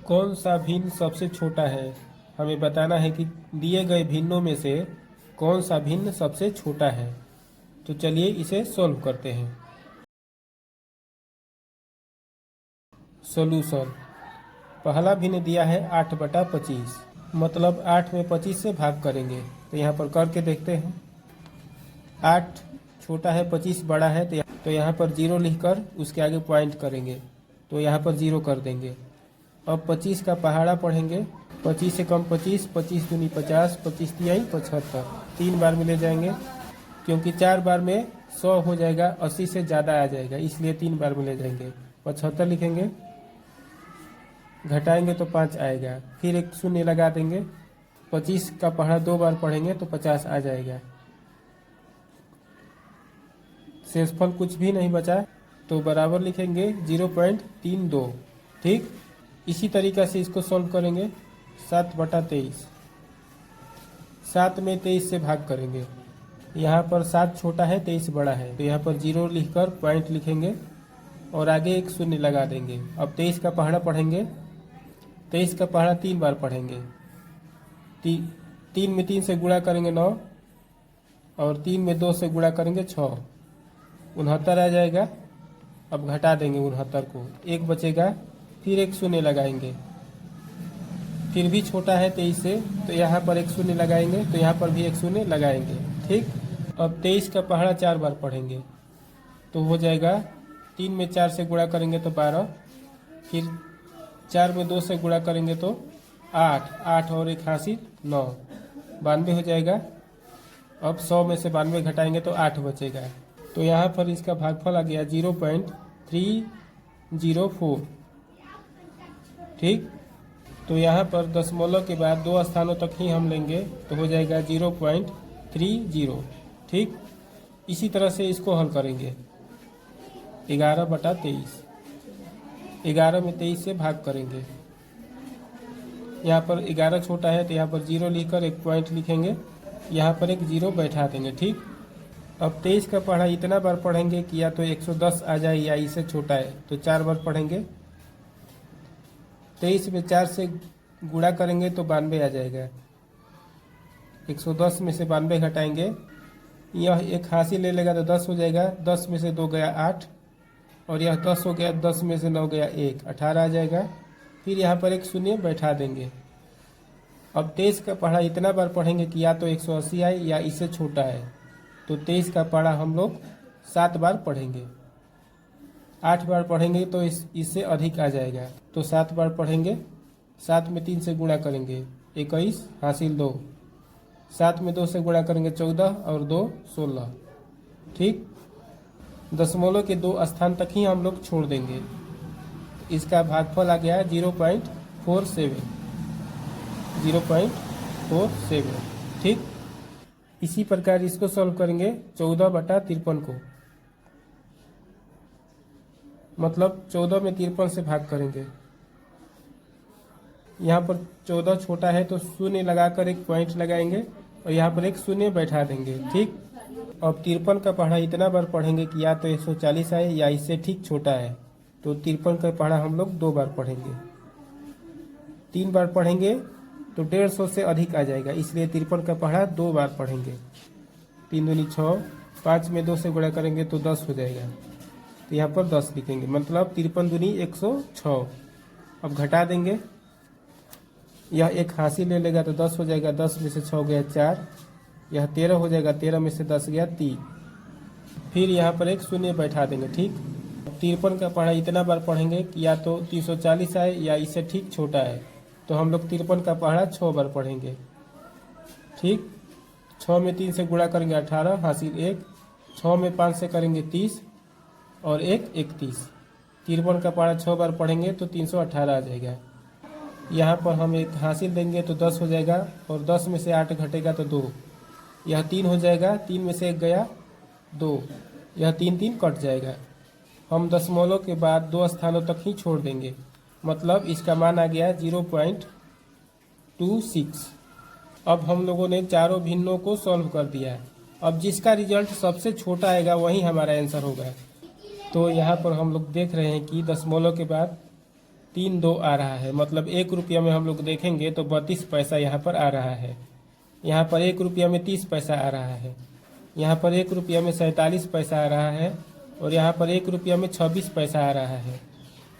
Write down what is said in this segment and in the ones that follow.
कौन सा भिन्न सबसे छोटा है? हमें बताना है कि दिए गए भिन्नों में से कौन सा भिन्न सबसे छोटा है। तो चलिए इसे सॉल्व करते हैं। सॉल्यूशन। पहला भिन्न दिया है 8/25, मतलब 8 में 25 से भाग करेंगे। तो यहाँ पर करके देखते हैं। 8 छोटा है, 25 बड़ा है, तो यहाँ पर 0 लिखकर उसके आगे पॉइंट करेंगे। तो यहाँ पर 0 कर देंगे। अब 25 का पहाड़ा पढ़ेंगे। 25 से कम 25, 25 दूनी 50, 25 तिहाई 75। 3 बार में ले जाएंगे, क्योंकि 4 बार में 100 हो जाएगा, 80 से ज़्यादा आ जाएगा, इसलिए 3 बार में ले जाएंगे। 75 लिखेंगे, घटाएंगे तो 5 आएगा, फिर एक शून्य लगा देंगे। 25 का पहाड़ा 2 बार पढ़ेंगे तो 50 आ जाएगा। शेषफल कुछ भी नहीं बचा, तो बराबर लिखेंगे 0.32। ठीक, इसी तरीक़ा से इसको सॉल्व करेंगे। 7/23, 7 में 23 से भाग करेंगे। यहाँ पर 7 छोटा है, 23 बड़ा है, तो यहाँ पर 0 लिखकर पॉइंट लिखेंगे और आगे एक शून्य लगा देंगे। अब 23 का पहाड़ा पढ़ेंगे। 23 का पहाड़ा 3 बार पढ़ेंगे। 3 में 3 से गुणा करेंगे 9, और 3 में 2 से गुणा करेंगे 6, 69 आ जाएगा। अब घटा देंगे 69 को, 1 बचेगा, फिर एक शून्य लगाएंगे। फिर भी छोटा है 23 से, तो यहाँ पर एक शून्य लगाएंगे, तो यहाँ पर भी एक शून्य लगाएंगे। ठीक, अब 23 का पहाड़ा 4 बार पढ़ेंगे, तो हो जाएगा 3 में 4 से गुणा करेंगे तो 12, फिर 4 में 2 से गुणा करेंगे तो 8, 8 और 1 हासिल 9, 92 हो जाएगा। अब 100 में से 92 घटाएंगे तो 8 बचेगा। तो यहाँ पर इसका भागफल आ गया 0.304। ठीक, तो यहाँ पर दशमलव के बाद 2 स्थानों तक ही हम लेंगे, तो हो जाएगा 0.30। ठीक, इसी तरह से इसको हल करेंगे। 11/23, 11 में 23 से भाग करेंगे। यहाँ पर 11 छोटा है, तो यहाँ पर 0 लिखकर एक पॉइंट लिखेंगे, यहाँ पर एक 0 बैठा देंगे। ठीक, अब 23 का पढ़ा इतना बार पढ़ेंगे कि या तो 110 आ जाए या इससे छोटा है, तो 4 बार पढ़ेंगे। 23 में 4 से गुणा करेंगे तो 92 आ जाएगा। 110 में से 92 घटाएंगे, यह एक हासिल ले लेगा तो 10 हो जाएगा। 10 में से 2 गया 8, और यह 10 हो गया। 10 में से 9 गया 1, 18 आ जाएगा। फिर यहाँ पर एक शून्य बैठा देंगे। अब 23 का पढ़ा इतना बार पढ़ेंगे कि या तो 180 आए या इससे छोटा है, तो 23 का पढ़ा हम लोग 7 बार पढ़ेंगे। 8 बार पढ़ेंगे तो इससे अधिक आ जाएगा, तो 7 बार पढ़ेंगे। 7 में 3 से गुणा करेंगे 21 हासिल 2, 7 में 2 से गुणा करेंगे 14 और 2 16। ठीक, दशमलव के 2 स्थान तक ही हम लोग छोड़ देंगे। इसका भागफल आ गया 0.47, 0.47। ठीक, इसी प्रकार इसको सॉल्व करेंगे 14/53 को, मतलब 14 में 53 से भाग करेंगे। यहाँ पर 14 छोटा है, तो शून्य लगाकर एक पॉइंट लगाएंगे और यहाँ पर एक शून्य बैठा देंगे। ठीक, अब 53 का पढ़ा इतना बार पढ़ेंगे कि या तो 140 आए या इससे ठीक छोटा है, तो 53 का पढ़ा हम लोग 2 बार पढ़ेंगे। 3 बार पढ़ेंगे तो 150 से अधिक आ जाएगा, इसलिए 53 का पढ़ा 2 बार पढ़ेंगे। 3 दूनी 6, 5 में 2 से गुणा करेंगे तो 10 हो जाएगा, तो यहाँ पर 10 लिखेंगे, मतलब 53 दूनी 106। अब घटा देंगे, यह एक हासिल ले लेगा तो 10 हो जाएगा। 10 में से 6 गया 4, यह 13 हो जाएगा। 13 में से 10 गया 3, फिर यहाँ पर एक शून्य बैठा देंगे। ठीक, 53 का पढ़ा इतना बार पढ़ेंगे कि या तो 340 आए या इससे ठीक छोटा है, तो हम लोग 53 का पढ़ा 6 बार पढ़ेंगे। ठीक, 6 में 3 से गुणा करेंगे 18 हासिल 1, 6 में 5 से करेंगे 30 और 1 31। 53 का पढ़ा 6 बार पढ़ेंगे तो 318 आ जाएगा। यहाँ पर हम एक हासिल देंगे तो 10 हो जाएगा, और 10 में से 8 घटेगा तो 2, यह 3 हो जाएगा। 3 में से 1 गया 2, यह 3 3 कट जाएगा। हम दशमलव के बाद 2 स्थानों तक ही छोड़ देंगे, मतलब इसका मान आ गया 0.26। अब हम लोगों ने चारों भिन्नों को सॉल्व कर दिया है। अब जिसका रिजल्ट सबसे छोटा आएगा वही हमारा आंसर होगा। तो यहाँ पर हम लोग देख रहे हैं कि दशमलव के बाद 32 आ रहा है, मतलब 1 रुपया में हम लोग देखेंगे तो 32 पैसा यहाँ पर आ रहा है। यहाँ पर 1 रुपया में 30 पैसा आ रहा है, यहाँ पर 1 रुपया में 47 पैसा आ रहा है, और यहाँ पर 1 रुपया में 26 पैसा आ रहा है।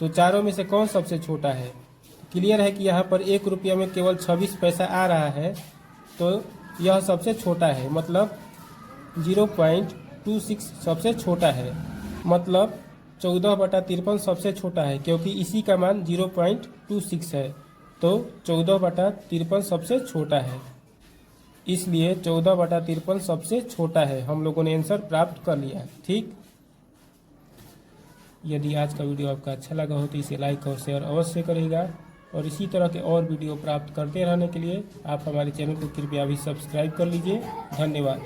तो चारों में से कौन सबसे छोटा है? क्लियर है कि यहाँ पर 1 रुपया में केवल 26 पैसा आ रहा है, तो यह सबसे छोटा है, मतलब 0.26 सबसे छोटा है, मतलब 14/53 सबसे छोटा है, क्योंकि इसी का मान 0.26 है, तो 14/53 सबसे छोटा है, इसलिए 14/53 सबसे छोटा है। हम लोगों ने आंसर प्राप्त कर लिया। ठीक, यदि आज का वीडियो आपका अच्छा लगा हो तो इसे लाइक और शेयर अवश्य करेगा, और इसी तरह के और वीडियो प्राप्त करते रहने के लिए आप हमारे चैनल को कृपया अभी सब्सक्राइब कर लीजिए। धन्यवाद।